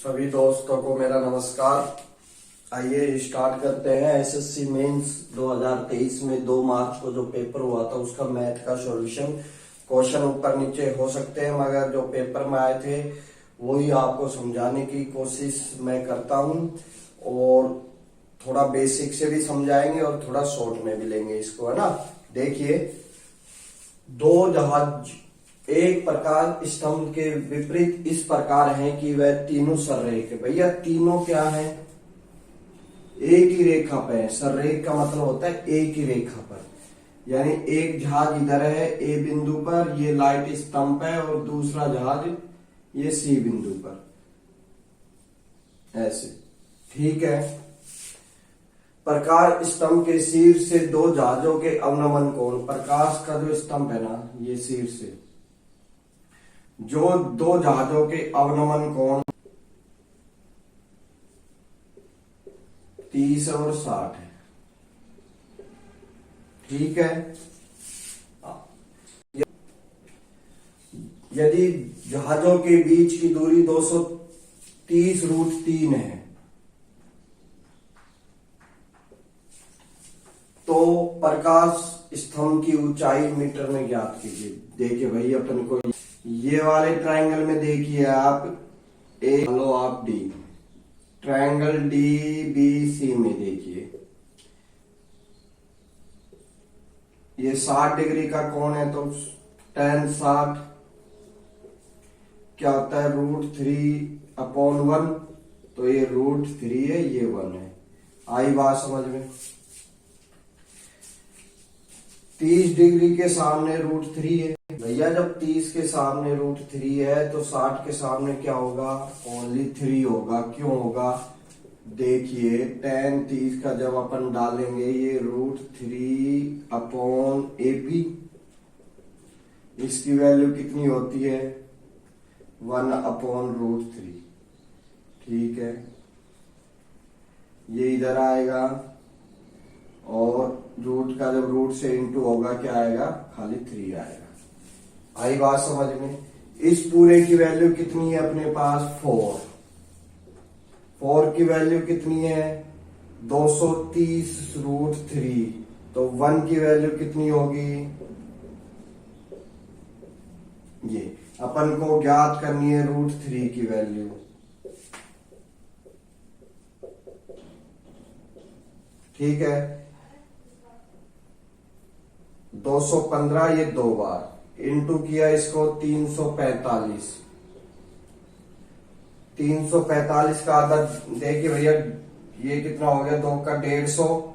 सभी दोस्तों को मेरा नमस्कार। आइए स्टार्ट करते हैं। एसएससी मेंस 2023 में 2 मार्च को जो पेपर हुआ था उसका मैथ का सॉल्यूशन। क्वेश्चन ऊपर नीचे हो सकते हैं मगर जो पेपर में आए थे वही आपको समझाने की कोशिश मैं करता हूं और थोड़ा बेसिक से भी समझाएंगे और थोड़ा शॉर्ट में भी लेंगे इसको, है ना। देखिए, 2 जहाज एक प्रकार स्तंभ के विपरीत इस प्रकार हैं कि वह तीनों सररेख। भैया तीनों क्या है? एक ही रेखा पर है। सररेख का मतलब होता है एक ही रेखा पर, यानी एक जहाज इधर है ए बिंदु पर, ये लाइट स्तंभ है, और दूसरा जहाज ये सी बिंदु पर, ऐसे। ठीक है। प्रकाश स्तंभ के शीर्ष से 2 जहाजों के अवनमन कोण, प्रकाश का जो स्तंभ है ना, ये शीर्ष से जो 2 जहाजों के अवनमन कोण 30 और 60 है। ठीक है। यदि जहाजों के बीच की दूरी 230√3 है तो प्रकाश स्तंभ की ऊंचाई मीटर में ज्ञात कीजिए। देखिए भाई, अपन को ये वाले ट्रायंगल में देखिए आप ए लो आप D, triangle D B C में देखिए ये 60 डिग्री का कोण है तो tan 60 क्या होता है? √3/1। तो ये √3 है, ये 1 है। आई बात समझ में? 30 डिग्री के सामने √3 है। भैया जब 30 के सामने √3 है तो 60 के सामने क्या होगा? ओनली 3 होगा। क्यों होगा? देखिए, tan 30 का जब अपन डालेंगे ये √3/AP, इसकी वैल्यू कितनी होती है? 1/√3। ठीक है, ये इधर आएगा और रूट का जब रूट से इंटू होगा क्या आएगा? खाली 3 आएगा। आई बात समझ में? इस पूरे की वैल्यू कितनी है अपने पास? 4 की वैल्यू कितनी है? 230√3। तो 1 की वैल्यू कितनी होगी? ये अपन को ज्ञात करनी है √3 की वैल्यू। ठीक है। 215 ये 2 बार इंटू किया इसको 345। 345 का आधा देखिए भैया, ये कितना हो गया? 2 का 150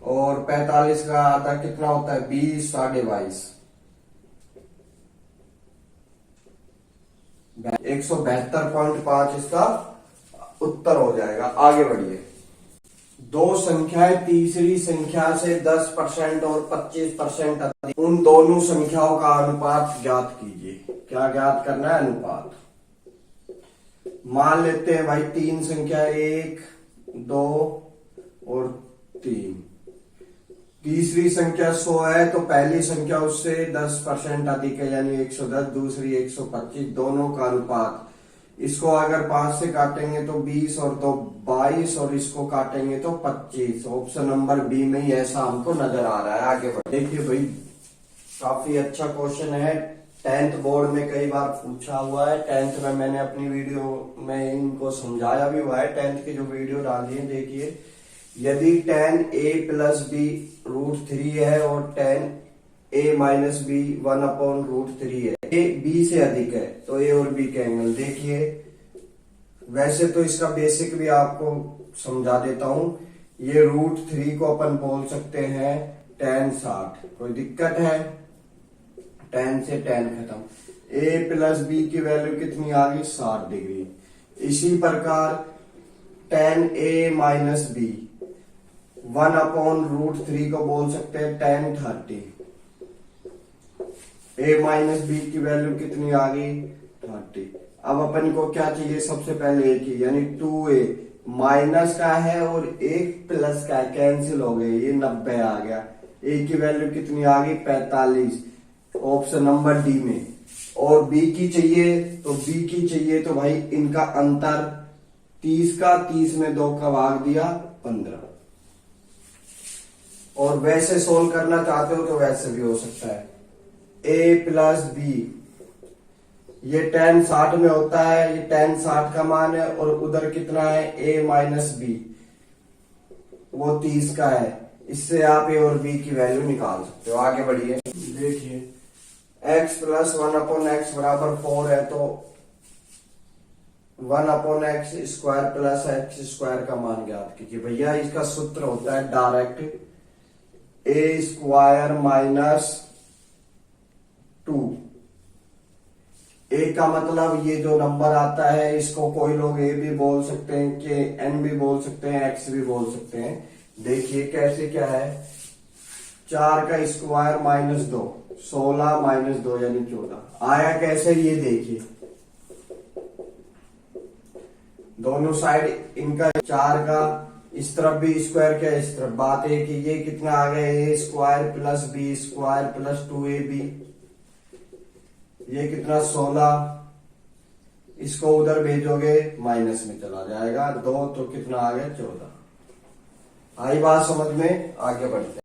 और 45 का आधा कितना होता है? 20, 22.5। 172.5 इसका उत्तर हो जाएगा। आगे बढ़िए। 2 संख्याएं तीसरी संख्या से 10% और 25% अधिक, उन दोनों संख्याओं का अनुपात ज्ञात कीजिए। क्या ज्ञात करना है? अनुपात। मान लेते हैं भाई 3 संख्या 1, 2 और 3। तीसरी संख्या 100 है तो पहली संख्या उससे 10% अधिक है, यानी 110, दूसरी 125। दोनों का अनुपात, इसको अगर 5 से काटेंगे तो 20 और 2 22 और इसको काटेंगे तो 25। ऑप्शन नंबर बी में ही ऐसा हमको नजर आ रहा है। आगे बढ़े। देखिए भाई, काफी अच्छा क्वेश्चन है। 10th बोर्ड में कई बार पूछा हुआ है। 10th में मैंने अपनी वीडियो में इनको समझाया भी हुआ है। 10th की जो वीडियो डाली है, देखिए, यदि tan a + b √3 है और tan a - b 1/√3 है, a b से अधिक है तो a और b के एंगल देखिए। वैसे तो इसका बेसिक भी आपको समझा देता हूं। ये √3 को अपन बोल सकते हैं tan 60। कोई दिक्कत है? tan से tan खत्म। a + b की वैल्यू कितनी आ गई? 60 डिग्री। इसी प्रकार tan a - b 1/√3 को बोल सकते हैं tan 30। a - b की वैल्यू कितनी आ गई? 30। अब अपन को क्या चाहिए? सबसे पहले एक ही, यानी 2a माइनस का है और एक प्लस का है, कैंसिल हो गए, ये 90 आ गया। a की वैल्यू कितनी आ गई? 45। ऑप्शन नंबर डी में। और बी की चाहिए तो भाई इनका अंतर 30 का 30 में 2 का भाग दिया 15। और वैसे सोल्व करना चाहते हो तो वैसे भी हो सकता है, a प्लस बी, ये tan 60 में होता है, ये tan 60 का मान है, और उधर कितना है a माइनस बी, वो 30 का है। इससे आप a और b की वैल्यू निकाल सकते हो। आगे बढ़िए, देखिए x प्लस 1/x बराबर 4 है, तो 1/x square plus x square का मान ज्ञात कीजिए। भैया इसका सूत्र होता है direct a square minus 2। a का मतलब ये जो नंबर आता है इसको कोई लोग a भी बोल सकते हैं, कि n भी बोल सकते हैं, x भी बोल सकते हैं। देखिए कैसे क्या है, 4 का स्क्वायर माइनस 2, 16 माइनस 2 यानी 14। आया कैसे ये देखिए, दोनों साइड इनका 4 का इस तरफ भी स्क्वायर क्या इस तरफ, बात है कि ये कितना आ गया a square plus B square plus 2ab, ये कितना 16, इसको उधर भेजोगे माइनस में चला जाएगा 2, तो कितना आ गया 14। आई बात समझ में, आगे बढ़ते हैं।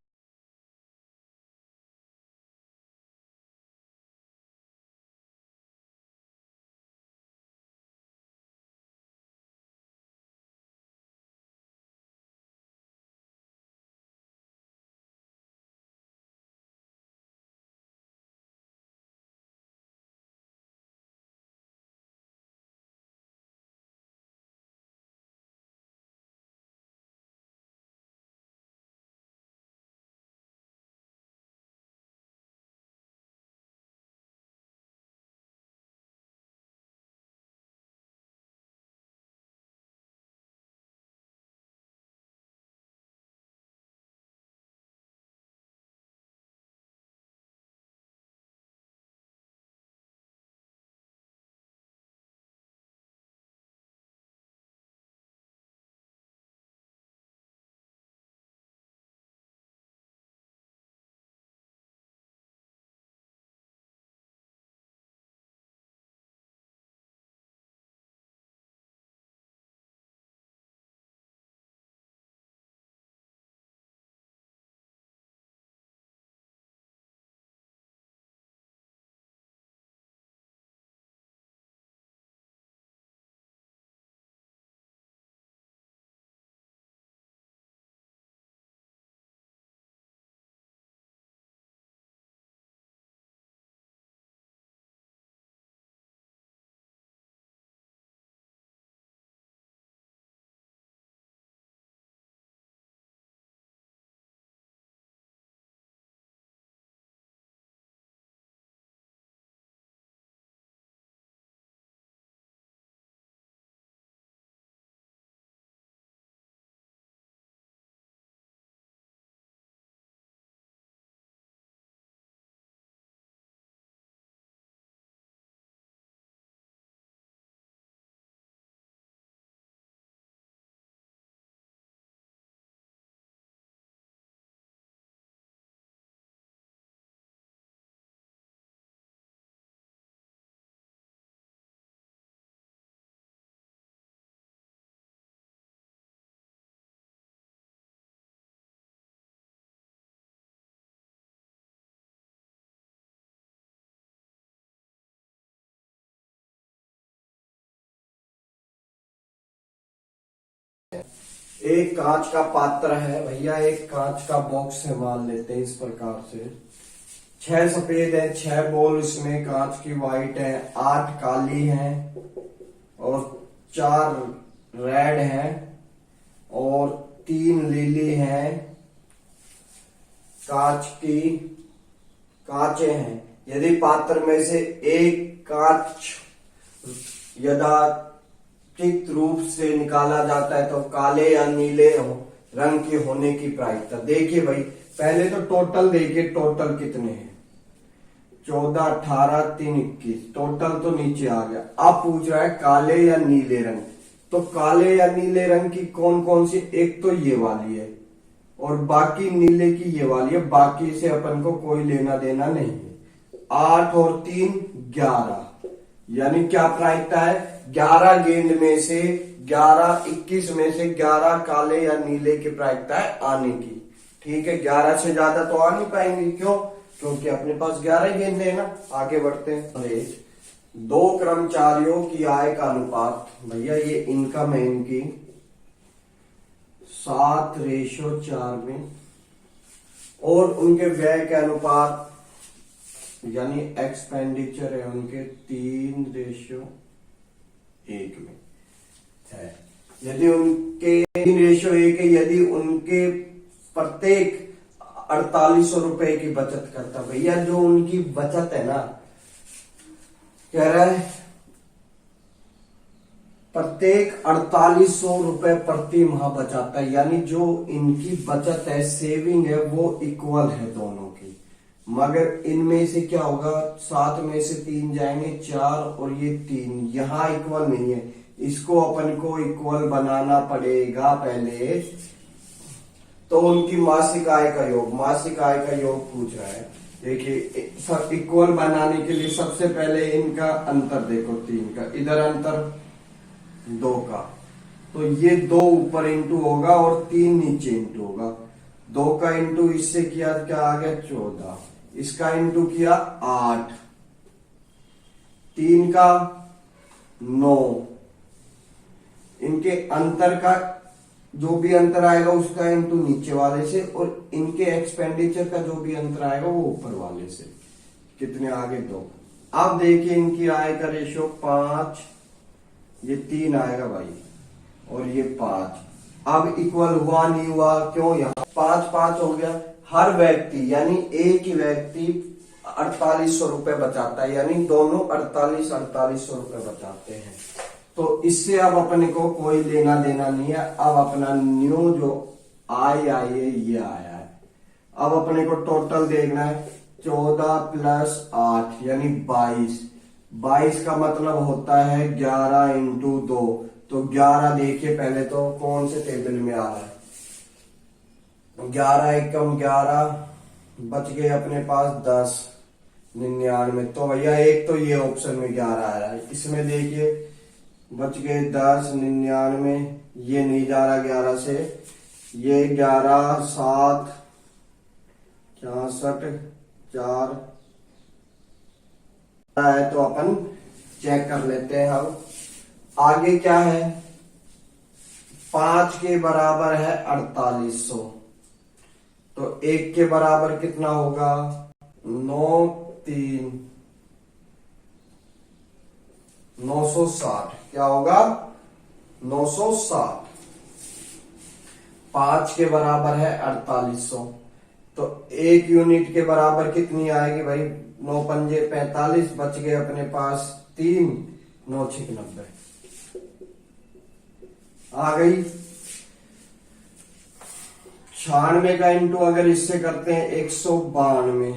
एक कांच का पात्र है भैया, एक कांच का बॉक्स है मान लेते हैं इस प्रकार से। 6 सफेद है, 6 बॉल इसमें कांच की व्हाइट है, 8 काली है और 4 रेड है और 3 लीली है। कांच की कांचे हैं। यदि पात्र में से एक कांच यथाचित रूप से निकाला जाता है तो काले या नीले रंग के होने की प्रायिकता। देखिए भाई, पहले तो टोटल देखिए, टोटल कितने हैं, 14, 18, 3, 21, टोटल तो नीचे आ गया। अब पूछ रहा है काले या नीले रंग, तो काले या नीले रंग की कौन कौन सी, एक तो ये वाली है और बाकी नीले की ये वाली है, बाकी से अपन को कोई लेना देना नहीं है। 8 और 3 11, यानी क्या प्रायिकता है, 11 गेंद में से 21 में से 11 काले या नीले की प्रायिकता है आने की। ठीक है, 11 से ज्यादा तो आ नहीं पाएंगे, क्यों? क्योंकि अपने पास 11 गेंदे हैं ना। आगे बढ़ते हैं। 2 कर्मचारियों की आय का अनुपात, भैया ये इनकम है इनकी 7:4 में, और उनके व्यय के अनुपात यानी एक्सपेंडिचर है उनके 3:1 में है। यदि उनके 3:1 है, यदि उनके प्रत्येक 4800 रुपए की बचत करता, भैया जो उनकी बचत है ना, कह रहा है प्रत्येक 4800 रुपए प्रति माह बचाता है, यानी जो इनकी बचत है, सेविंग है, वो इक्वल है दोनों की। मगर इनमें से क्या होगा, 7 में से 3 जाएंगे, 4 और ये 3 यहां इक्वल नहीं है, इसको अपन को इक्वल बनाना पड़ेगा पहले। तो उनकी मासिक आय का योग, मासिक आय का योग पूछ रहा है। देखिए सब इक्वल बनाने के लिए सबसे पहले इनका अंतर देखो, 3 का, इधर अंतर 2 का, तो ये 2 ऊपर इंटू होगा और 3 नीचे इंटू होगा। 2 का इंटू इससे किया, क्या आ गया 14, इसका इंटू किया 8, 3 का 9, इनके अंतर का जो भी अंतर आएगा उसका इंटू नीचे वाले से, और इनके एक्सपेंडिचर का जो भी अंतर आएगा वो ऊपर वाले से। कितने आगे 2। अब देखिए इनकी आय का रेशियो 5, ये 3 आएगा भाई, और ये 5। अब इक्वल हुआ नहीं हुआ, क्यों? यहाँ 5 हो गया। हर व्यक्ति यानी एक ही व्यक्ति 4800 रुपए बचाता है, यानी दोनों 4800 रुपए बचाते हैं। तो इससे अब अपने को कोई लेना देना नहीं है। अब अपना न्यू जो आय आई है ये आया है। अब अपने को टोटल देखना है, 14 प्लस 8 यानी 22। 22 का मतलब होता है 11 इंटू 2। तो 11 देखिए पहले तो कौन से टेबल में आ रहा है, 11 एकम 11, बच गए अपने पास 10, 99। तो भैया एक तो ये ऑप्शन में 11 आ रहा है। इसमें देखिए बच गए 10, 99, ये नहीं जा रहा 11 से, ये 11, 7, 66, 4 है। तो अपन चेक कर लेते हैं। हम आगे क्या है, 5 के बराबर है 4800, तो 1 के बराबर कितना होगा 9, 3, 960। क्या होगा 960। 5 के बराबर है 4800, तो 1 यूनिट के बराबर कितनी आएगी भाई, 9 पंजे 45, बच गए अपने पास 3, 9 6 90 आ गई। 96 का इंटू अगर इससे करते हैं 192।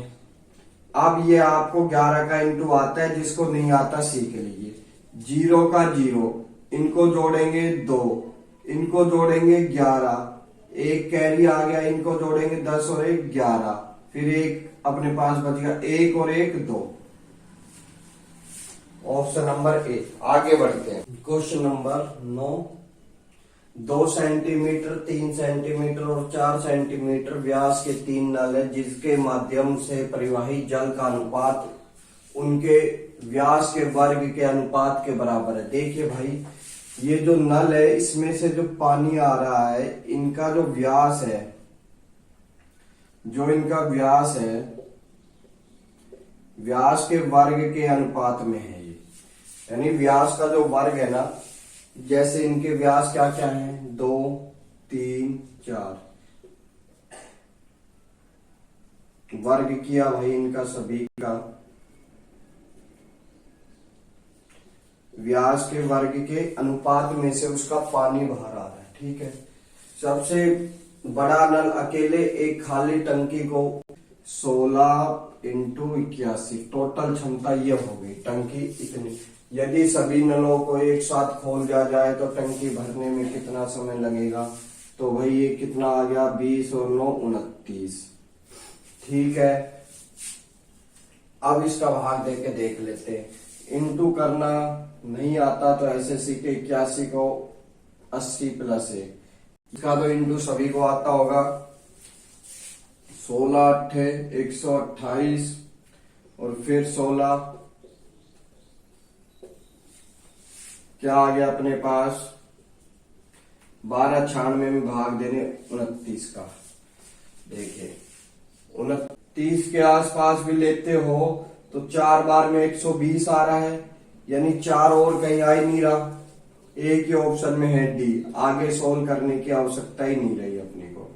अब ये आपको 11 का इंटू आता है, जिसको नहीं आता सीख लीजिए। 0 का 0, इनको जोड़ेंगे 2, इनको जोड़ेंगे 11, एक कैरी आ गया, इनको जोड़ेंगे 10 और 1 11, फिर एक अपने पास बच गया 1 और 1 2। Option number A. आगे बढ़ते हैं। Question number 9। 2 सेंटीमीटर, 3 सेंटीमीटर और 4 सेंटीमीटर व्यास के 3 नल है, जिसके माध्यम से परिवाही जल का अनुपात उनके व्यास के वर्ग के अनुपात के बराबर है। देखिए भाई, ये जो नल है इसमें से जो पानी आ रहा है, इनका जो व्यास है, जो इनका व्यास है, व्यास के वर्ग के अनुपात में है ये। यानी व्यास का जो वर्ग है ना, जैसे इनके व्यास क्या क्या है 2, 3, 4, वर्ग किया भाई इनका सभी का, व्यास के वर्ग के अनुपात में से उसका पानी बाहर आ रहा है। ठीक है, सबसे बड़ा नल अकेले एक खाली टंकी को 16 इंटू 81, टोटल क्षमता ये हो गई टंकी इतनी। यदि सभी नलों को एक साथ खोल दिया जाए तो टंकी भरने में कितना समय लगेगा, तो भाई ये कितना आ गया 20 और 9 29। ठीक है, अब इसका भाग देके देख लेते हैं। इंटू करना नहीं आता तो ऐसे सीखे 81 को 80 प्लस 1, इसका तो इंटू सभी को आता होगा। 16 अट्ठे 128 और फिर 16, क्या आ गया अपने पास 12 96 में भाग देने 29 का। देखिए 29 के आसपास भी लेते हो तो 4 बार में 120 आ रहा है, यानी 4 और कहीं आ ही नहीं रहा। एक ही ऑप्शन में है डी, आगे सोल्व करने की आवश्यकता ही नहीं रही अपने को।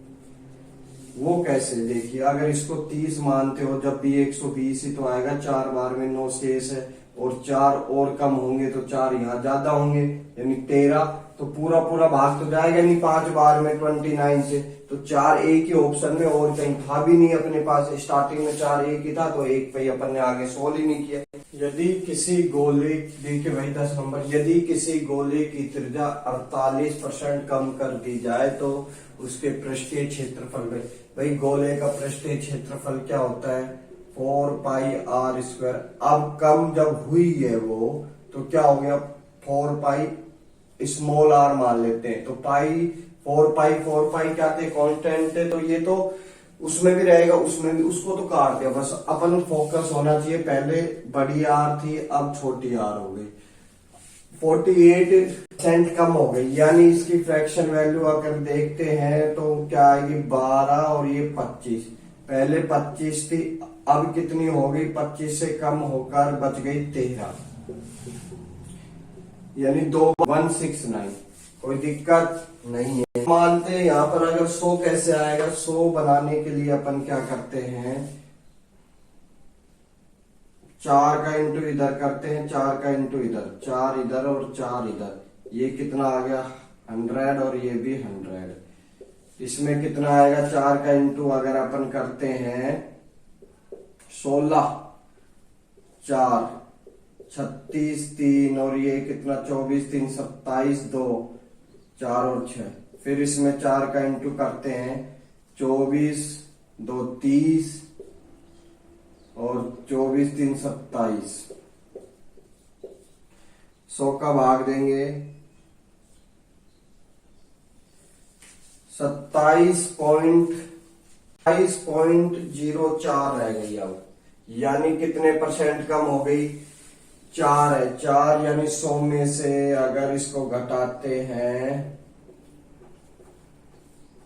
वो कैसे, देखिए अगर इसको 30 मानते हो जब भी 120 ही तो आएगा। 4 बार में 9 शेष है और 4 और कम होंगे तो 4 यहाँ ज्यादा होंगे, यानी 13। तो पूरा पूरा भाग तो जाएगा नहीं 5 बार में 29 से, तो 4 एक ही ऑप्शन में और कहीं था भी नहीं अपने पास। स्टार्टिंग में 4 एक ही था तो एक पे अपन ने आगे सोल्व ही नहीं किया। यदि किसी गोले, देखिए भाई 10 नंबर, यदि किसी गोले की त्रिज्या 48% कम कर दी जाए तो उसके पृष्ठीय क्षेत्रफल में, भाई गोले का पृष्ठीय क्षेत्रफल क्या होता है 4 पाई आर स्क्वायर। अब कम जब हुई है वो तो क्या हो गया 4 पाई स्मॉल आर मान लेते हैं, तो पाई 4 पाई क्या थे कांस्टेंट थे, तो ये तो उसमें भी रहेगा, उसमें भी, उसको तो काट दिया। बस अपन फोकस होना चाहिए, पहले बड़ी आर थी अब छोटी आर हो गई। 48% कम हो गई, यानी इसकी फ्रैक्शन वैल्यू अगर देखते हैं तो क्या आएगी 12 और ये 25। पहले 25 थी, अब कितनी हो गई 25 से कम होकर बच गई 13, यानी 2169। कोई दिक्कत नहीं है, मानते हैं। यहाँ पर अगर 100 कैसे आएगा, 100 बनाने के लिए अपन क्या करते हैं 4 का इंटू इधर करते हैं, 4 का इंटू इधर, 4 इधर और 4 इधर, ये कितना आ गया 100 और ये भी 100। इसमें कितना आएगा 4 का इंटू अगर अपन करते हैं 16 4 36 3 और ये कितना 24 3 27 2 4 और 6, फिर इसमें 4 का इंटू करते हैं 24 2 30 और 24 3 27, 100 का भाग देंगे 27.04 रह गई अब, यानी कितने परसेंट कम हो गई 4 है। 4 यानी 100 में से अगर इसको घटाते हैं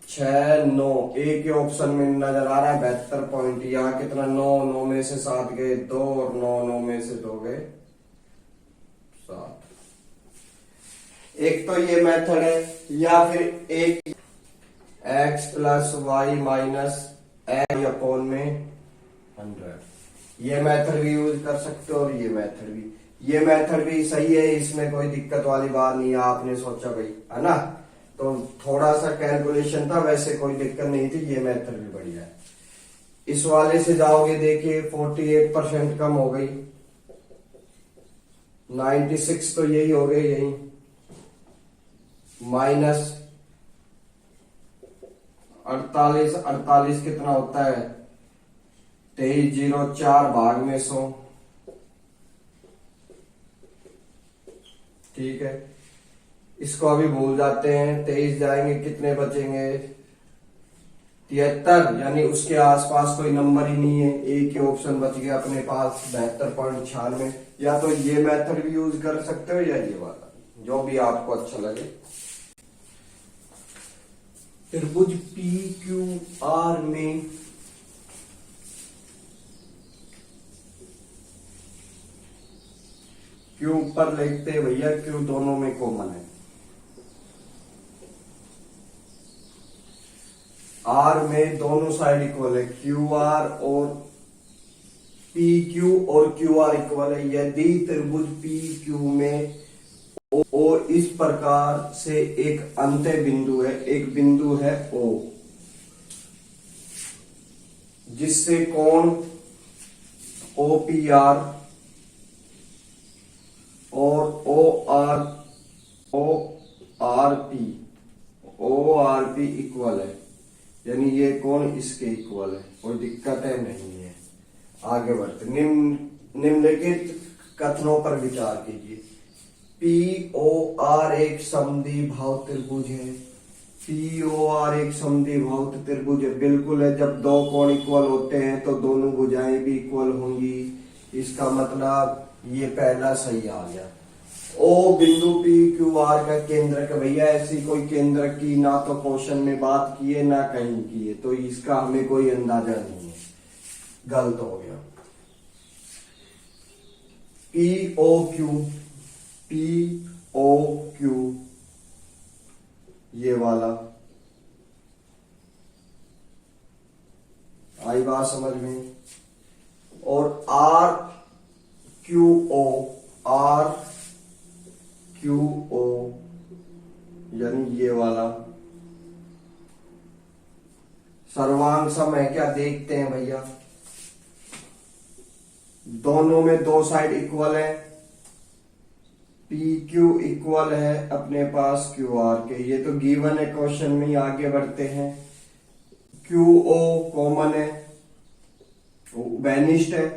6 9, एक ही ऑप्शन में नजर आ रहा है 72 पॉइंट। यहाँ कितना 9 9 में से 7 गए 2 और 9 9 में से 2 गए 7। एक तो ये मेथड है, या फिर एक x plus Y minus X upon में 100, ये मेथड भी यूज कर सकते हो और ये मेथड भी। ये मेथड भी सही है, इसमें कोई दिक्कत वाली बात नहीं है। आपने सोचा भाई है ना, तो थोड़ा सा कैलकुलेशन था, वैसे कोई दिक्कत नहीं थी, ये मेथड भी बढ़िया है। इस वाले से जाओगे, देखिए 48% कम हो गई, 96 तो यही हो गई, यही माइनस 48 कितना होता है 2304 भाग में 100, ठीक है। इसको अभी भूल जाते हैं, 23 जाएंगे कितने बचेंगे 73, यानी उसके आसपास कोई नंबर ही नहीं है, एक ही ऑप्शन बच गया अपने पास 72.96। या तो ये मेथड भी यूज कर सकते हो या ये वाला, जो भी आपको अच्छा लगे। त्रिभुज पी क्यू आर में क्यू ऊपर लिखते हैं भैया, क्यू दोनों में कॉमन है। आर में दोनों साइड इक्वल है, क्यू आर और पी क्यू और क्यू आर इक्वल है। यदि त्रिभुज पी क्यू में ओ इस प्रकार से एक अंत्य बिंदु है, एक बिंदु है ओ, जिससे कोण ओ पी आर और ओ आर पी इक्वल है, यानी ये कोण इसके इक्वल है, कोई दिक्कत है नहीं है। आगे बढ़ते, निम्नलिखित कथनों पर विचार कीजिए। पी ओ आर एक समद्विबाहु त्रिभुज है। पी ओ आर एक समद्विबाहु त्रिभुज है, बिल्कुल है। जब दो कोण इक्वल होते हैं तो दोनों भुजाएं भी इक्वल होंगी। इसका मतलब ये पहला सही आ गया। ओ बिंदु पी क्यू आर का केंद्रक, भैया ऐसी कोई केंद्रक की ना तो क्वेश्चन में बात की है ना कहीं की है, तो इसका हमें कोई अंदाजा नहीं है, गलत हो गया। P O Q, P O Q ये वाला, आई बात समझ में। और R Q O, R Q O यानी ये वाला सर्वांग सम है क्या, देखते हैं भैया। दोनों में दो साइड इक्वल है, पी क्यू इक्वल है अपने पास क्यू आर के, ये तो गिवन है क्वेश्चन में ही। आगे बढ़ते हैं। क्यू ओ कॉमन है, वेनिस्ड है,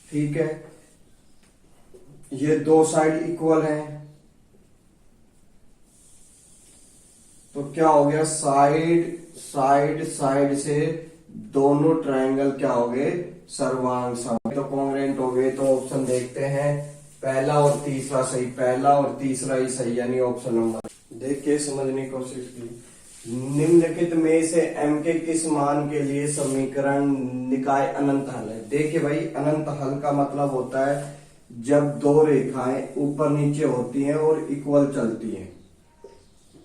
ठीक है। ये दो साइड इक्वल है, तो क्या हो गया, साइड साइड साइड से दोनों ट्रायंगल क्या हो गए, सर्वांग सम, तो कॉन्ग्रेंट हो गए। तो ऑप्शन देखते हैं, पहला और तीसरा सही, पहला और तीसरा ही सही, यानी ऑप्शन नंबर। देख के समझने की कोशिश की। निम्नलिखित में से m के किस मान के लिए समीकरण निकाय अनंत हल है। देखिए भाई, अनंत हल का मतलब होता है जब दो रेखाएं ऊपर नीचे होती हैं और इक्वल चलती हैं।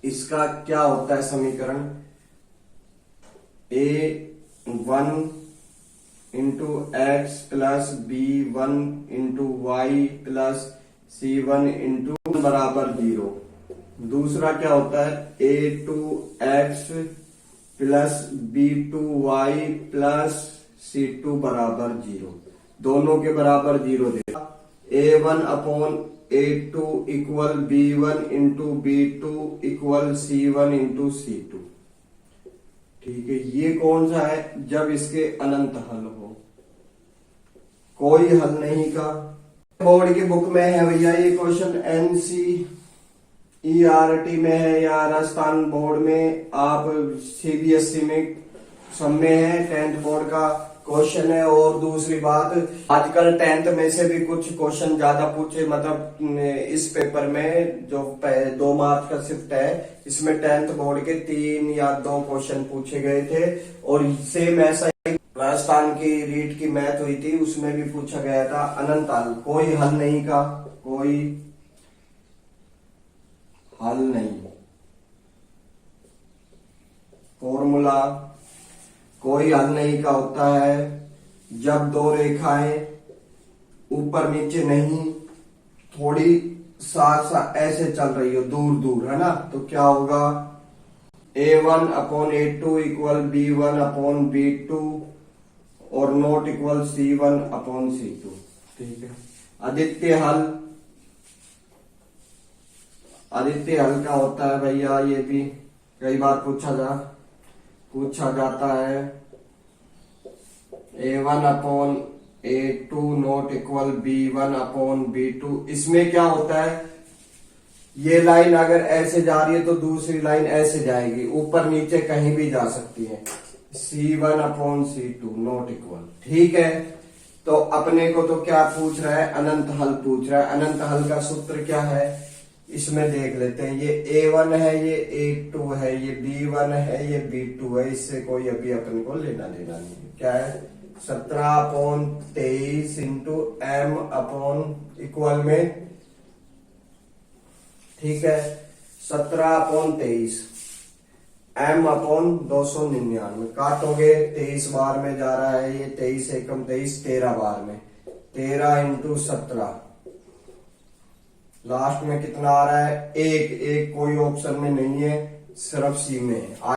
इसका क्या होता है समीकरण, a1 into X plus b1 into Y plus c1 into बराबर 0। दूसरा क्या होता है, a2x plus b2y plus c2 बराबर 0। दोनों के बराबर 0 देगा। a1 upon a2 equal b1 into b2 equal c1 into c2, ठीक है। ये कौन सा है, जब इसके अनंत हल हो, कोई हल नहीं का। बोर्ड की बुक में है भैया ये क्वेश्चन, एनसीईआरटी में है या राजस्थान बोर्ड में, आप सीबीएसई में सब में है, 10th बोर्ड का क्वेश्चन है। और दूसरी बात, आजकल 10th में से भी कुछ क्वेश्चन ज्यादा पूछे, मतलब इस पेपर में जो 2 मार्च का शिफ्ट है, इसमें 10th बोर्ड के 3 या 2 क्वेश्चन पूछे गए थे। और सेम ऐसा राजस्थान की रीट की मैथ हुई थी, उसमें भी पूछा गया था अनंत हल, कोई हल नहीं का, कोई हल नहीं। फॉर्मूला कोई हल नहीं का होता है जब दो रेखाएं ऊपर नीचे नहीं, थोड़ी साथ साथ ऐसे चल रही हो, दूर दूर, है ना, तो क्या होगा, a1 upon a2 equal b1 upon b2 और not equal c1 upon c2, ठीक है। आदित्य हल, आदित्य हल का होता है भैया, ये भी कई बार पूछा जाता है, a1 upon a2 not equal b1 upon b2। इसमें क्या होता है, ये लाइन अगर ऐसे जा रही है तो दूसरी लाइन ऐसे जाएगी, ऊपर नीचे कहीं भी जा सकती है, c1 upon c2 not equal, ठीक है। तो अपने को तो क्या पूछ रहा है, अनंत हल पूछ रहा है। अनंत हल का सूत्र क्या है, इसमें देख लेते हैं। ये a1 है, ये a2 है, ये b1 है, ये b2 है, इससे कोई अभी अपन को लेना देना नहीं है। क्या है, 17/23 इंटू m अपॉन इक्वल में, ठीक है, 17/23 m अपॉन 299, काटोगे 23 बार में जा रहा है, ये 23 एकम 23, 13 बार में, 13 इंटू 17, लास्ट में कितना आ रहा है, एक कोई ऑप्शन में नहीं है, सिर्फ सी में है।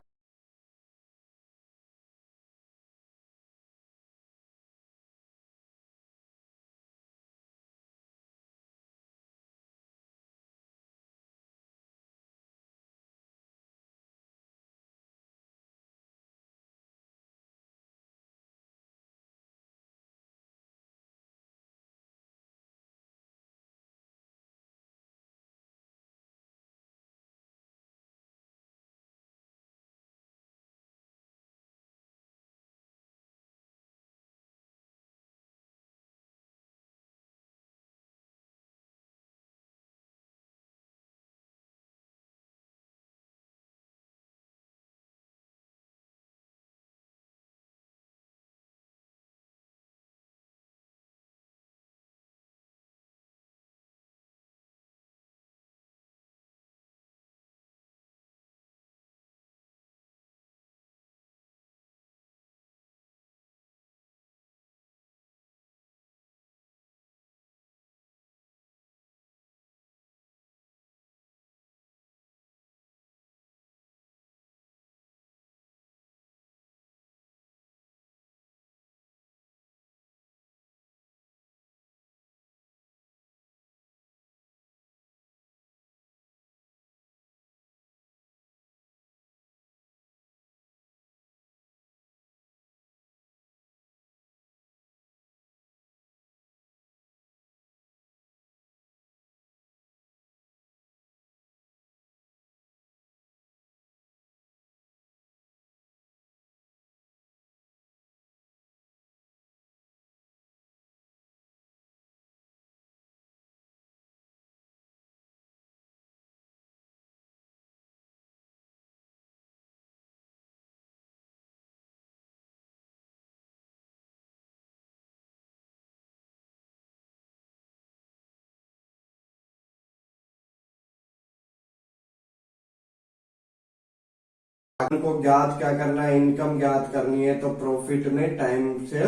को ज्ञात क्या करना है, इनकम ज्ञात करनी है, तो प्रॉफिट में टाइम से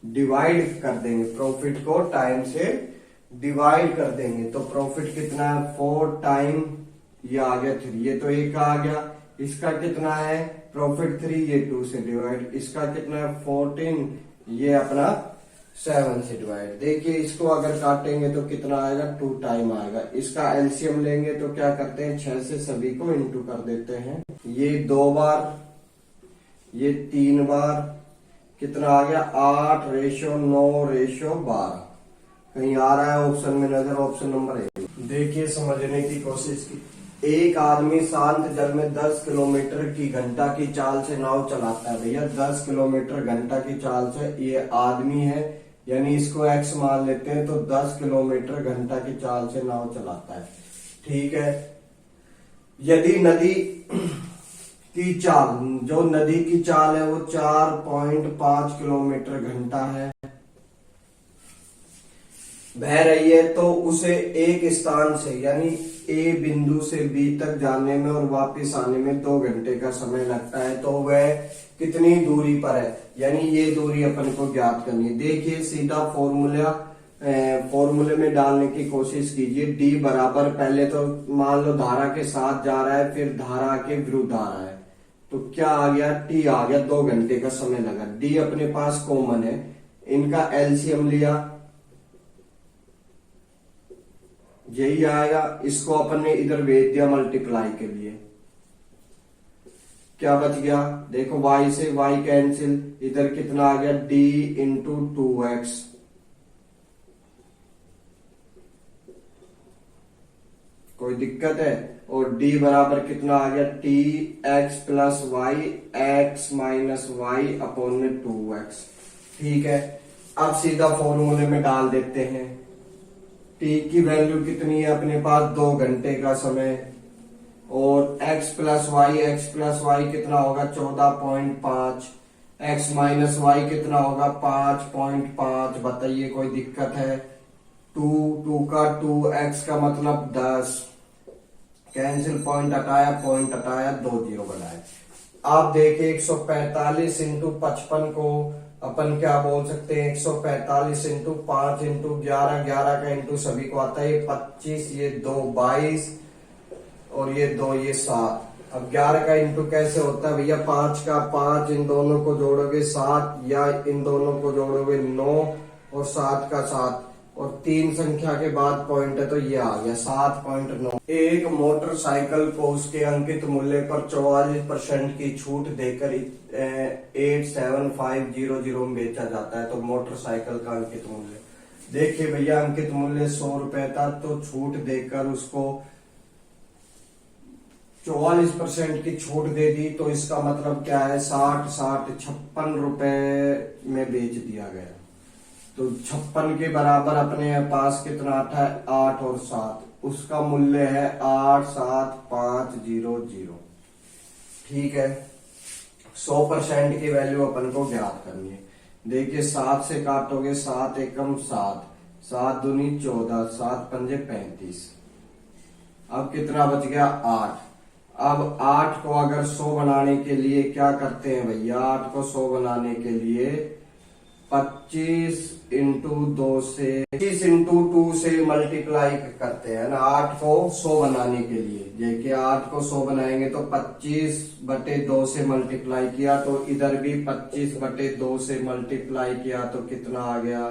डिवाइड कर देंगे, प्रॉफिट को टाइम से डिवाइड कर देंगे। तो प्रॉफिट कितना है 4 टाइम, ये आ गया 3, ये तो 1 आ गया। इसका कितना है प्रॉफिट 3, ये 2 से डिवाइड। इसका कितना है 14, ये अपना 7 से डिवाइड। देखिए इसको अगर काटेंगे तो कितना आएगा 2 टाइम आएगा। इसका एलसीएम लेंगे तो क्या करते हैं 6 से सभी को इंटू कर देते हैं। ये 2 बार, ये 3 बार, कितना आ गया 8:9:12। कहीं आ रहा है ऑप्शन में नजर, ऑप्शन नंबर 1। देखिए समझने की कोशिश की। एक आदमी शांत जल में 10 किलोमीटर की घंटा की चाल से नाव चलाता है। भैया 10 किलोमीटर घंटा की चाल से, ये आदमी है यानी इसको एक्स मान लेते हैं, तो 10 किलोमीटर घंटा की चाल से नाव चलाता है। ठीक है, यदि नदी की चाल, जो नदी की चाल है वो 4.5 किलोमीटर घंटा है, बह रही है, तो उसे एक स्थान से यानी ए बिंदु से बी तक जाने में और वापस आने में 2 घंटे का समय लगता है। तो वह कितनी दूरी पर है, यानी ये दूरी अपन को ज्ञात करनी है। देखिए सीधा फॉर्मूले में डालने की कोशिश कीजिए। डी बराबर, पहले तो मान लो धारा के साथ जा रहा है, फिर धारा के विरुद्ध आ रहा है, तो क्या आ गया टी आ गया, 2 घंटे का समय लगा। डी अपने पास कॉमन है, इनका एलसीएम लिया, यही आएगा। इसको अपन ने इधर भेज दिया मल्टीप्लाई के लिए, क्या बच गया देखो, y से y कैंसिल, इधर कितना आ गया d इंटू 2x, कोई दिक्कत है। और d बराबर कितना आ गया t x plus Y x minus Y upon में 2x। ठीक है, अब सीधा फॉर्मूले में डाल देते हैं। t की वैल्यू कितनी है अपने पास 2 घंटे का समय, और x प्लस वाई कितना होगा 14.5, x माइनस वाई कितना होगा 5.5। बताइए कोई दिक्कत है। 2 का 2, x का मतलब 10, कैंसिल, पॉइंट हटाया 2 जीरो बनाए। आप देखिए 145 इंटू 55 को अपन क्या बोल सकते हैं, 145 इंटू 5 इंटू 11, 11 का इंटू सभी को आता है 25, ये 2 22, और ये 2 ये 7। अब 11 का इंटू कैसे होता है भैया, 5 का 5, इन दोनों को जोड़ोगे 7, या इन दोनों को जोड़ोगे 9, और 7 का 7, और 3 संख्या के बाद पॉइंट है, तो ये आ गया 7.9। एक मोटरसाइकिल को उसके अंकित मूल्य पर 44% की छूट देकर 87500 में बेचा जाता है। तो मोटरसाइकिल का अंकित मूल्य देखिए भैया, अंकित मूल्य 100 रुपए था, तो छूट देकर उसको 44% की छूट दे दी, तो इसका मतलब क्या है 56 रुपए में बेच दिया गया। तो 56 के बराबर अपने पास कितना था 8 और 7, उसका मूल्य है 87500। ठीक है, 100% की वैल्यू अपन को ज्ञात करनी है। देखिए 7 से काटोगे 7 एकम 7, 7 दूनी 14, 7 पंजे 35। अब कितना बच गया 8। अब 8 को अगर 100 बनाने के लिए क्या करते हैं भैया, 8 को 100 बनाने के लिए 25 इंटू 2 से 25 इंटू 2 से मल्टीप्लाई करते हैं ना 8 को 100 बनाने के लिए। देखिए 8 को 100 बनाएंगे तो 25/2 से मल्टीप्लाई किया, तो इधर भी 25/2 से मल्टीप्लाई किया, तो कितना आ गया।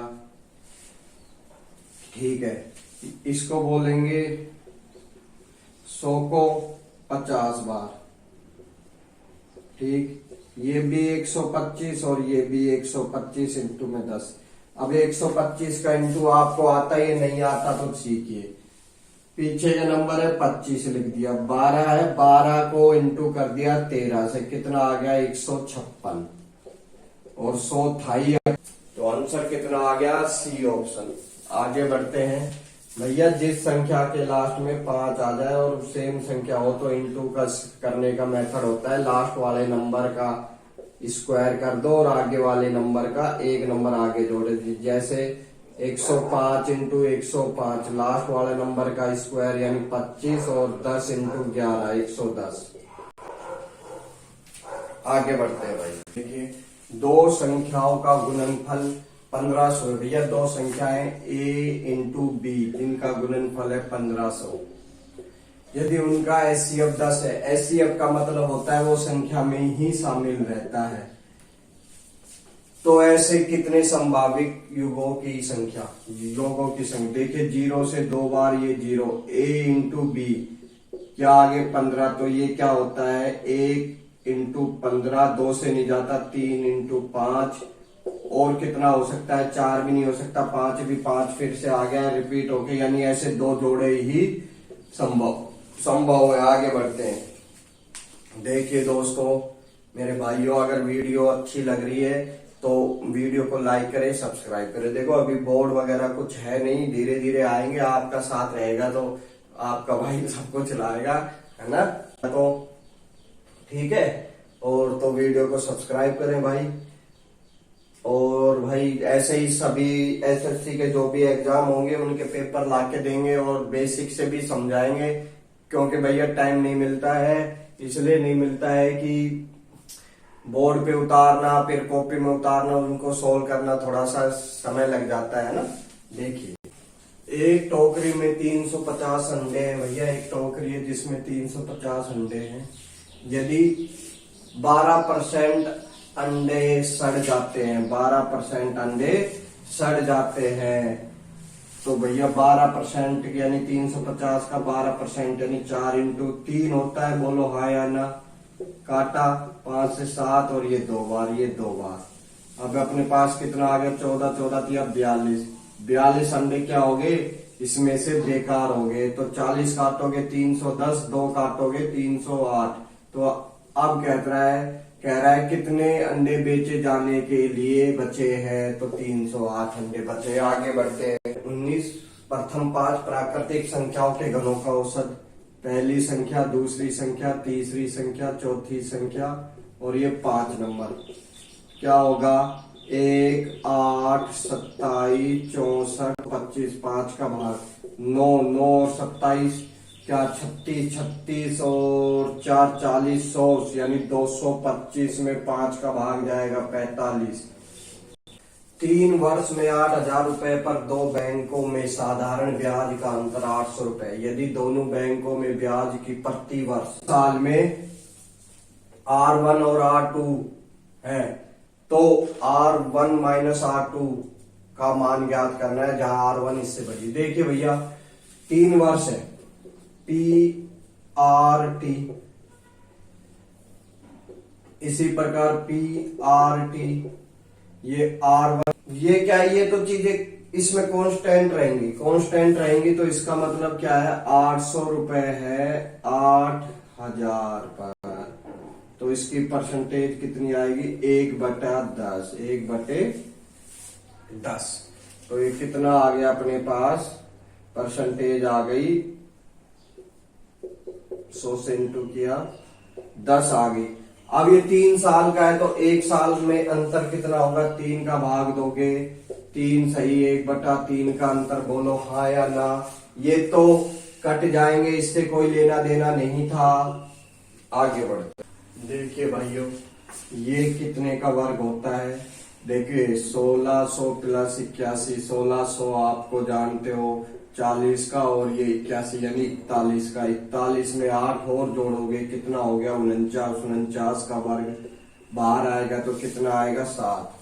ठीक है, इसको बोलेंगे 100 को 50 बार। ठीक, ये भी 125 और ये भी 125 इंटू में 10। अब 125 का इंटू आपको आता है, नहीं आता तो सीखिए। पीछे का नंबर है 25 लिख दिया, 12 है, 12 को इंटू कर दिया 13 से, कितना आ गया 156, और 100 था ही, तो आंसर कितना आ गया सी ऑप्शन। आगे बढ़ते हैं भैया, जिस संख्या के लास्ट में 5 आ जाए और सेम संख्या हो तो इंटू का करने का मेथड होता है, लास्ट वाले नंबर का स्क्वायर कर दो और आगे वाले नंबर का एक नंबर आगे जोड़ दीजिए। जैसे 105 इंटू 105, लास्ट वाले नंबर का स्क्वायर यानी 25, और 10 इंटू 11 110। आगे बढ़ते हैं भाई। देखिए, दो संख्याओं का गुणनफल 1500। भैया दो संख्याएं a इंटू बी जिनका गुणनफल है 1500, यदि उनका एचसीएफ 10 है। एचसीएफ का मतलब होता है वो संख्या में ही शामिल रहता है। तो ऐसे कितने संभावित युगों की संख्या, योगों की संख्या। देखिए, 0 से 2 बार ये 0, a इंटू बी, क्या आगे 15, तो ये क्या होता है 1 इंटू 15, 2 से नहीं जाता, 3 इंटू 5, और कितना हो सकता है 4 भी नहीं हो सकता, 5 भी, 5 फिर से आ गया रिपीट होके, यानी ऐसे दो जोड़े ही संभव है। आगे बढ़ते हैं। देखिए दोस्तों, मेरे भाइयों, अगर वीडियो अच्छी लग रही है तो वीडियो को लाइक करें, सब्सक्राइब करें। देखो, अभी बोर्ड वगैरह कुछ है नहीं, धीरे धीरे आएंगे। आपका साथ रहेगा तो आपका भाई सबको चलाएगा, है ना। तो ठीक है, और तो वीडियो को सब्सक्राइब करें भाई। और भाई ऐसे ही सभी एसएससी के जो भी एग्जाम होंगे उनके पेपर लाके देंगे और बेसिक से भी समझाएंगे, क्योंकि भैया टाइम नहीं मिलता है। इसलिए नहीं मिलता है कि बोर्ड पे उतारना, फिर कॉपी में उतारना, उनको सोल्व करना थोड़ा सा समय लग जाता है ना। देखिए, एक टोकरी में 350 अंडे हैं भैया। एक टोकरी है जिसमें 350 अंडे हैं। यदि 12% अंडे सड़ जाते हैं, 12% अंडे सड़ जाते हैं, तो भैया 12% यानी 350 का 12% यानी 4 इंटू 3 होता है। बोलो हाँ या ना। काटा 5 से 7 और ये 2 बार, ये 2 बार। अब अपने पास कितना आ गया 14, 14 दिया 42। 42 अंडे क्या हो गए इसमें से बेकार हो गए। तो 40 काटोगे 310, 2 काटोगे 308। तो अब कह रहा है कितने अंडे बेचे जाने के लिए बचे हैं, तो 308 अंडे बचे। आगे बढ़ते हैं। 19, प्रथम 5 प्राकृतिक संख्याओं के घनों का औसत। पहली संख्या, दूसरी संख्या, तीसरी संख्या, चौथी संख्या और ये 5 नंबर। क्या होगा 1, 8, 27, 64, 25, 5 का भाग 9, 9 और 27 क्या 36, 36 और 4 40, 100 यानी 225 में 5 का भाग जाएगा 45। 3 वर्ष में 8,000 रुपए पर दो बैंकों में साधारण ब्याज का अंतर 800 रुपए। यदि दोनों बैंकों में ब्याज की प्रति वर्ष साल में R1 और R2 है, तो R1 माइनस R2 का मान ज्ञात करना है, जहां R1 इससे बड़ी। देखिए भैया, 3 वर्ष है, PRT, इसी प्रकार PRT, ये R1, ये क्या है, ये तो चीजें इसमें कांस्टेंट रहेंगी। कांस्टेंट रहेंगी तो इसका मतलब क्या है 800 रुपए है 8,000 पर। तो इसकी परसेंटेज कितनी आएगी 1/10, 1/10। तो ये कितना आ गया अपने पास, परसेंटेज आ गई 100 से इंटू किया 10 आ गई। अब ये 3 साल का है तो 1 साल में अंतर कितना होगा, 3 का भाग दोगे 3 सही, 1/3 का अंतर। बोलो हाँ या ना। ये तो कट जाएंगे, इससे कोई लेना देना नहीं था। आगे बढ़ते। देखिए भाइयों, ये कितने का वर्ग होता है। देखिए 1600 प्लस 81, 1600 आपको जानते हो 40 का, और ये 81 यानी 41 का। 41 में 8 और जोड़ोगे कितना हो गया 49, 49 का वर्ग बाहर आएगा तो कितना आएगा 7।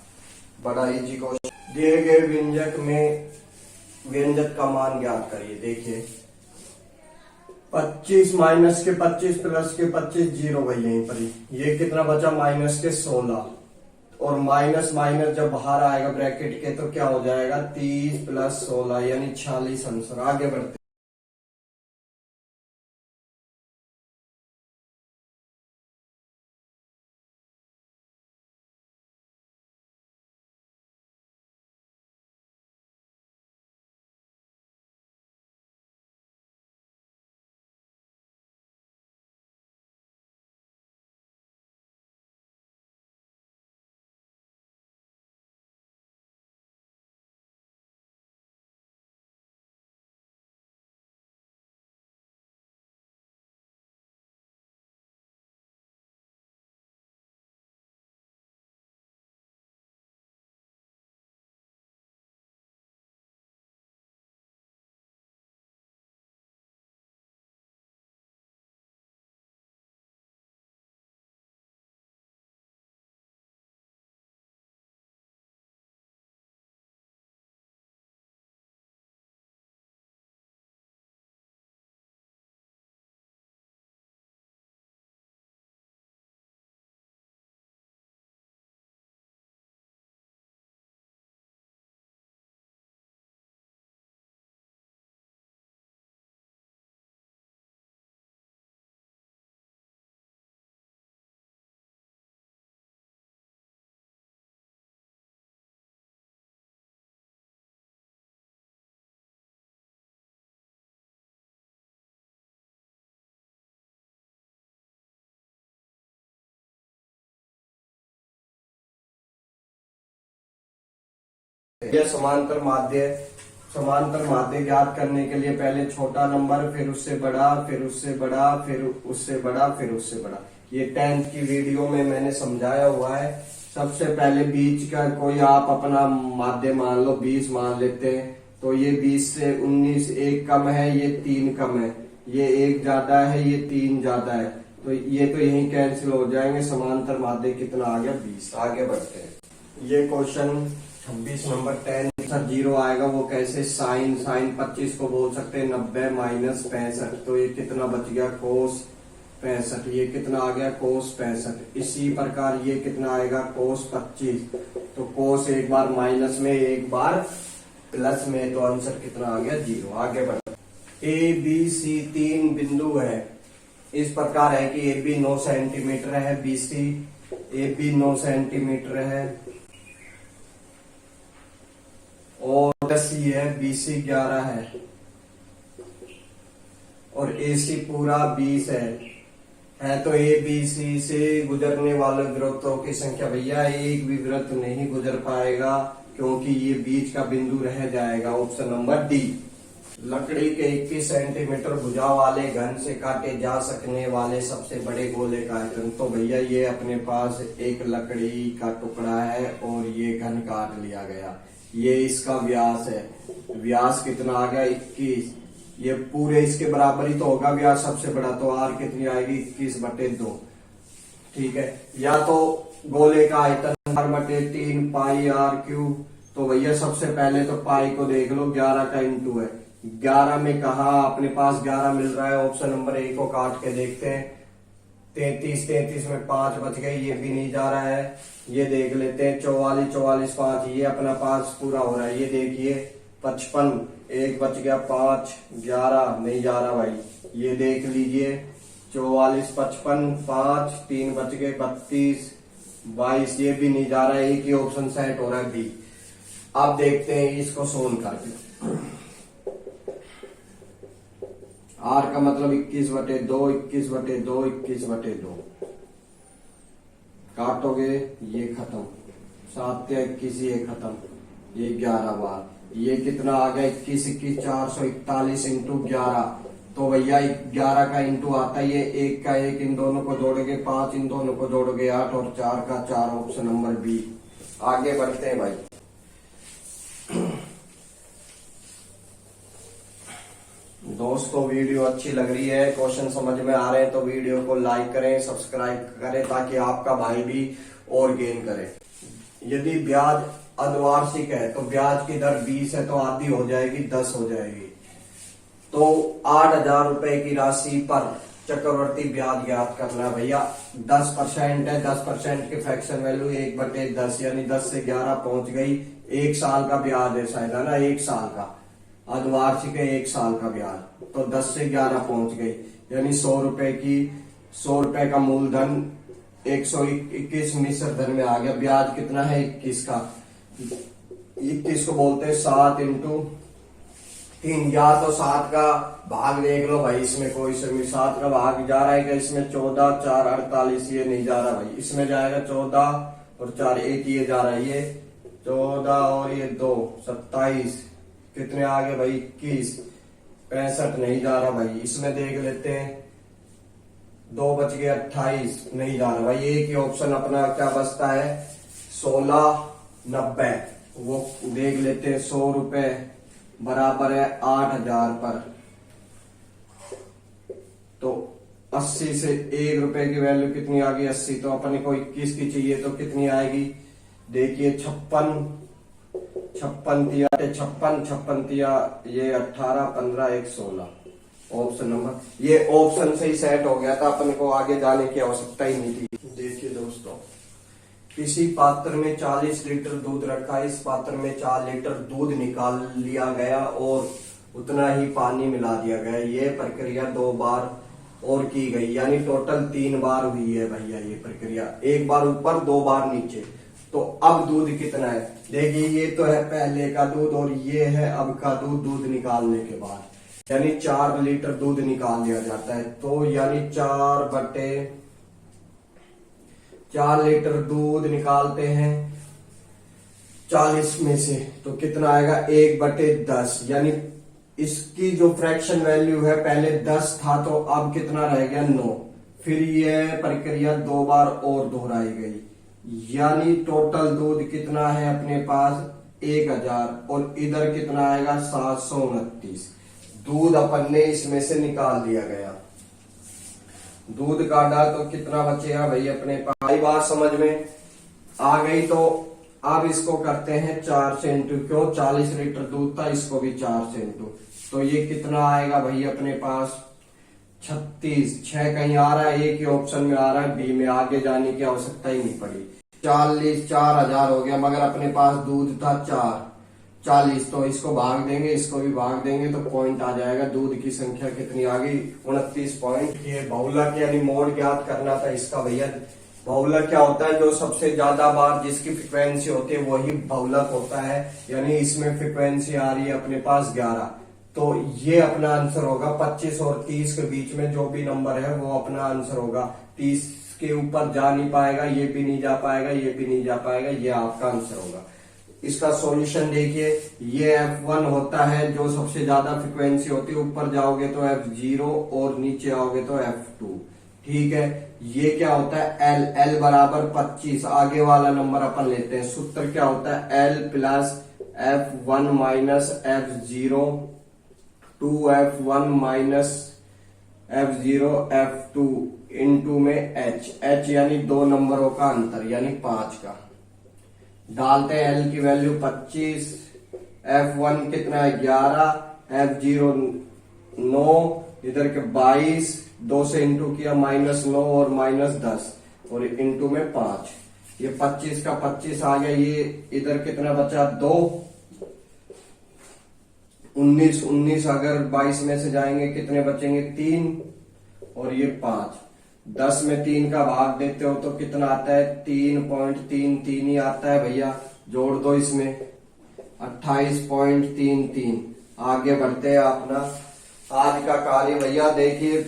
बड़ा इजी क्वेश्चन। दिए गए व्यंजक में व्यंजक का मान ज्ञात करिए। देखिए 25 माइनस के 25 प्लस के 25 जीरो भाई यहीं पर ही। ये कितना बचा माइनस के 16, और माइनस माइनस जब बाहर आएगा ब्रैकेट के तो क्या हो जाएगा 30 प्लस 16 यानी 46 आंसर। आगे बढ़ते। हैं। यह समांतर माध्य ज्ञात करने के लिए पहले छोटा नंबर, फिर उससे बड़ा, फिर उससे बड़ा, फिर उससे बड़ा, फिर उससे बड़ा। ये 10th की वीडियो में मैंने समझाया हुआ है। सबसे पहले बीच का कोई आप अपना माध्य मान लो, 20 मान लेते हैं, तो ये 20 से 19 एक कम है, ये 3 कम है, ये 1 ज्यादा है, ये 3 ज्यादा है, तो ये तो यही कैंसिल हो जाएंगे। समांतर माध्य कितना आ गया? 20। आगे बढ़ते हैं। ये क्वेश्चन 26 नंबर 10 0 आएगा। वो कैसे? साइन 25 को बोल सकते हैं 90 माइनस 65, तो ये कितना बच गया? कोस 65। ये कितना आ गया? कोस 65। इसी प्रकार ये कितना आएगा? कोस 25। तो कोस एक बार माइनस में, एक बार प्लस में, तो आंसर कितना आ गया? 0। आगे बढ़। ए बी सी 3 बिंदु है। इस प्रकार है कि ए बी 9 सेंटीमीटर है, B C A B 9 centimetre है और 10 है, बी सी 11 है और ए सी पूरा 20 है तो ए बी सी से गुजरने वाले वृत्तों की संख्या, भैया एक भी वृत्त नहीं गुजर पाएगा क्योंकि ये बीच का बिंदु रह जाएगा। Option number D. लकड़ी के 21 सेंटीमीटर भुजा वाले घन से काटे जा सकने वाले सबसे बड़े गोले का आयतन। तो भैया ये अपने पास एक लकड़ी का टुकड़ा है और ये घन काट लिया गया, ये इसका व्यास है। व्यास कितना आ गया? 21। ये पूरे इसके बराबर ही तो होगा व्यास सबसे बड़ा, तो आर कितनी आएगी? 21/2। ठीक है। या तो गोले का आयतन r/3 पाई आर क्यूब। तो भैया सबसे पहले तो पाई को देख लो, 11 का इंटू है। 11 में कहा अपने पास 11 मिल रहा है। ऑप्शन नंबर ए को काट के देखते हैं। 33 में 5 बच गए, ये भी नहीं जा रहा है। ये देख लेते हैं 44 5, ये अपना पास पूरा हो रहा है। ये देखिए 55, एक बच गया, 5 11 नहीं जा रहा भाई। ये देख लीजिए 44 55 5, 3 बच गए, 32 22, ये भी नहीं जा रहा है। एक ही ऑप्शन सेट हो रहा है, बी। अब देखते हैं इसको सोल्व करके। आर का मतलब 21/2, 21/2, 21/2। काटोगे ये खत्म, 7 या 21 ये खत्म, ये 11 बार। ये कितना आ गया? 21 21 441 इंटू 11। तो भैया 11 का इंटू आता है, ये 1 का 1 इन दोनों को जोड़ोगे 5, इन दोनों को जोड़ोगे 8 और 4 का 4। Option number B. आगे बढ़ते हैं भाई। दोस्तों वीडियो अच्छी लग रही है, क्वेश्चन समझ में आ रहे हैं तो वीडियो को लाइक करें, सब्सक्राइब करें ताकि आपका भाई भी और गेन करे। यदि ब्याज अर्धवार्षिक है तो ब्याज की दर 20 है तो आधी हो जाएगी, 10 हो जाएगी। तो 8,000 रुपए की राशि पर चक्रवर्ती ब्याज ज्ञात करना है। भैया 10% है, 10% की फ्रैक्शन वैल्यू 1/10, यानी 10 से 11 पहुंच गई। 1 साल का ब्याज है शायद, है ना? 1 साल का अर्धवार्षिक है, 1 साल का ब्याज। तो 10 से 11 पहुंच गई, यानी 100 रुपए का मूलधन 121 मिश्र धन में आ गया। ब्याज कितना है? 21 का। 21 को बोलते हैं 7 इंटू 3। या तो 7 का भाग देख लो भाई, इसमें कोई से 7 का भाग जा रहा है क्या? इसमें 14 4 48, ये नहीं जा रहा भाई। इसमें जाएगा 14 और 4 1, ये जा रहा है। ये 14 और ये 2 27, कितने आ गए भाई? 21। 65 नहीं जा रहा भाई। इसमें देख लेते हैं, 2 बच गए, 28 नहीं जा रहा भाई। एक ही ऑप्शन अपना क्या बचता है? 1690। वो देख लेते हैं। 100 रुपए बराबर है 8,000 पर, तो 80 से 1 रुपए की वैल्यू कितनी आ गई? 80। तो अपने को 21 की चाहिए तो कितनी आएगी? देखिए 56 तिया ये 18 15 1 16। ऑप्शन नंबर, ये ऑप्शन से ही सेट हो गया था, अपन को आगे जाने की आवश्यकता ही नहीं थी। देखिए दोस्तों, किसी पात्र में 40 लीटर दूध रखा, इस पात्र में 4 लीटर दूध निकाल लिया गया और उतना ही पानी मिला दिया गया। ये प्रक्रिया 2 बार और की गई, यानी टोटल 3 बार हुई है भैया ये प्रक्रिया। 1 बार ऊपर, 2 बार नीचे। तो अब दूध कितना है? देखिए ये तो है पहले का दूध और ये है अब का दूध। दूध निकालने के बाद यानी 4 लीटर दूध निकाल लिया जाता है। तो यानी 4 लीटर दूध निकालते हैं 40 में से, तो कितना आएगा 1/10, यानी इसकी जो फ्रैक्शन वैल्यू है पहले 10 था तो अब कितना रह गया 9। फिर यह प्रक्रिया 2 बार और दोहराई गई, यानी टोटल दूध कितना है अपने पास 1000, और इधर कितना आएगा 729 दूध अपन ने इसमें से निकाल दिया गया। दूध काटा तो कितना बचेगा भाई अपने पास, आई बात समझ में आ गई। तो अब इसको करते हैं 4 से इंटू, क्यों 40 लीटर दूध था, इसको भी 4 से इंटू, तो ये कितना आएगा भाई अपने पास 36। 6 कहीं आ रहा है, एक ही ऑप्शन में आ रहा है, बी में आगे जाने की आवश्यकता ही नहीं पड़ी। 4000 हो गया, मगर अपने पास दूध था 40, तो इसको भाग देंगे, इसको भी भाग देंगे, तो पॉइंट आ जाएगा। दूध की संख्या कितनी आ गई 29 पॉइंट। ये बहुलक यानी मोड ज्ञात करना था इसका भैया। बहुलक क्या होता है, जो सबसे ज्यादा बार जिसकी फ्रिक्वेंसी होती है वही बहुलक होता है, यानी इसमें फ्रिक्वेंसी आ रही है अपने पास 11, तो ये अपना आंसर होगा। 25 और 30 के बीच में जो भी नंबर है वो अपना आंसर होगा। 30 के ऊपर जा नहीं पाएगा, ये भी नहीं जा पाएगा, ये भी नहीं जा पाएगा, ये आपका आंसर होगा। इसका सॉल्यूशन देखिए, ये F1 होता है जो सबसे ज्यादा फ्रिक्वेंसी होती है, ऊपर जाओगे तो F0 और नीचे आओगे तो F2, ठीक है। ये क्या होता है L बराबर 25, आगे वाला नंबर अपन लेते हैं। सूत्र क्या होता है L plus F1 minus F0 2F1 minus F0 F2 into में H यानी दो नंबरों का अंतर, यानी 5 का। डालते हैं L की वैल्यू 25, F1 कितना है 11, F0 9, इधर के 22, 2 से इंटू किया -9 और -10 और इंटू में 5, ये 25 का 25 आ गया। ये इधर कितना बचा 2, 19 अगर 22 में से जाएंगे कितने बचेंगे 3 और ये 5। 10 में 3 का भाग देते हो तो कितना आता है 3.33 ही आता है भैया, जोड़ दो इसमें 28.33। आगे बढ़ते हैं अपना आज का कार्य भैया। देखिए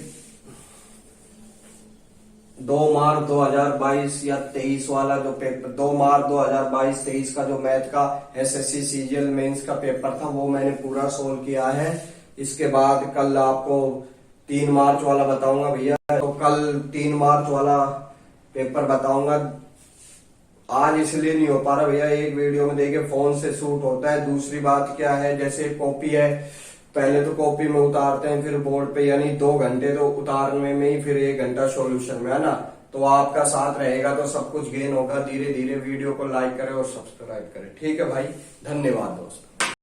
2 मार्च 2022 या 23 वाला जो पेपर, 2 मार्च 2022-23 का जो मैथ का SSC CGL मेंस का पेपर था वो मैंने पूरा सोल्व किया है। इसके बाद कल आपको 3 मार्च वाला बताऊंगा भैया, तो कल 3 मार्च वाला पेपर बताऊंगा। आज इसलिए नहीं हो पा रहा भैया, एक वीडियो में देखिए फोन से शूट होता है। दूसरी बात क्या है, जैसे कॉपी है, पहले तो कॉपी में उतारते हैं, फिर बोर्ड पे, यानी 2 घंटे तो उतारने में ही, फिर 1 घंटा सॉल्यूशन में, है ना। तो आपका साथ रहेगा तो सब कुछ गेन होगा। धीरे धीरे वीडियो को लाइक करें और सब्सक्राइब करें, ठीक है भाई। धन्यवाद दोस्तों।